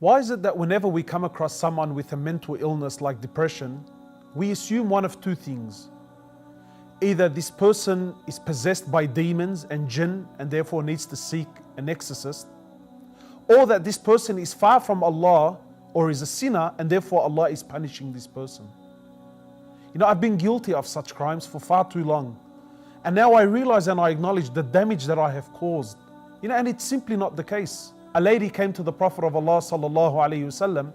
Why is it that whenever we come across someone with a mental illness like depression, we assume one of two things? Either this person is possessed by demons and jinn and therefore needs to seek an exorcist, or that this person is far from Allah or is a sinner and therefore Allah is punishing this person. You know, I've been guilty of such crimes for far too long. And now I realize and I acknowledge the damage that I have caused. You know, and it's simply not the case. A lady came to the Prophet of Allah sallallahu alaihi wasallam,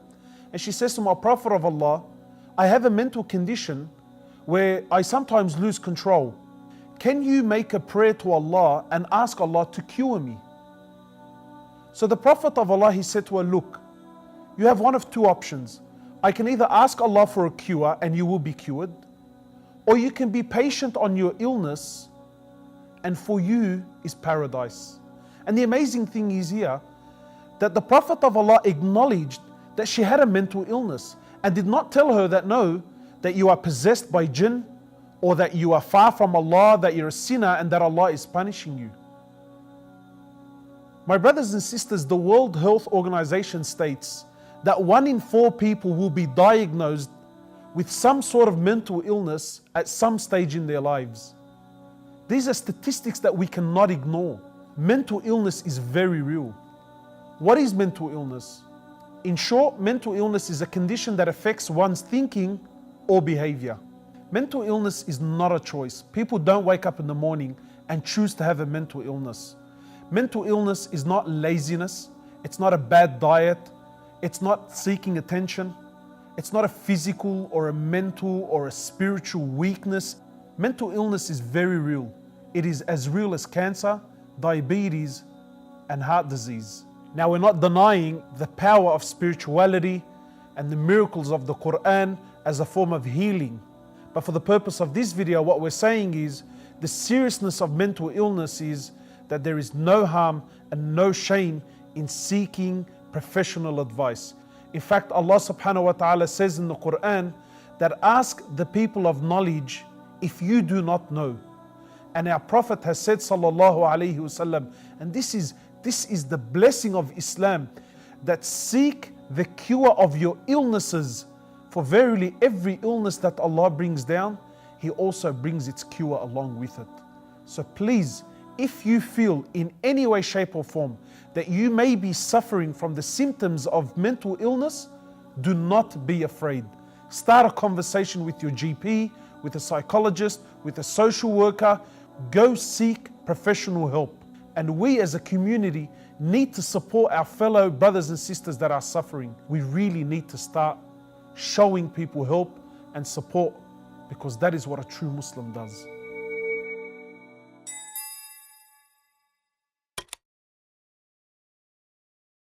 and she says to him, Prophet of Allah, I have a mental condition where I sometimes lose control. Can you make a prayer to Allah and ask Allah to cure me? So the Prophet of Allah, he said to her, look, you have one of two options. I can either ask Allah for a cure and you will be cured, or you can be patient on your illness and for you is paradise. And the amazing thing is here that the Prophet of Allah acknowledged that she had a mental illness and did not tell her that no, that you are possessed by jinn or that you are far from Allah, that you're a sinner and that Allah is punishing you. My brothers and sisters, the World Health Organization states that 1 in 4 people will be diagnosed with some sort of mental illness at some stage in their lives. These are statistics that we cannot ignore. Mental illness is very real. What is mental illness? In short, mental illness is a condition that affects one's thinking or behavior. Mental illness is not a choice. People don't wake up in the morning and choose to have a mental illness. Mental illness is not laziness. It's not a bad diet. It's not seeking attention. It's not a physical or a mental or a spiritual weakness. Mental illness is very real. It is as real as cancer, diabetes, and heart disease. Now, we're not denying the power of spirituality and the miracles of the Quran as a form of healing. But for the purpose of this video, what we're saying is the seriousness of mental illness is that there is no harm and no shame in seeking professional advice. In fact, Allah subhanahu wa ta'ala says in the Quran that ask the people of knowledge if you do not know. And our Prophet has said sallallahu alaihi wasallam, and this is the blessing of Islam, that seek the cure of your illnesses, for verily every illness that Allah brings down, He also brings its cure along with it. So please, if you feel in any way, shape or form that you may be suffering from the symptoms of mental illness, do not be afraid. Start a conversation with your GP, with a psychologist, with a social worker. Go seek professional help. And we as a community need to support our fellow brothers and sisters that are suffering. We really need to start showing people help and support, because that is what a true Muslim does.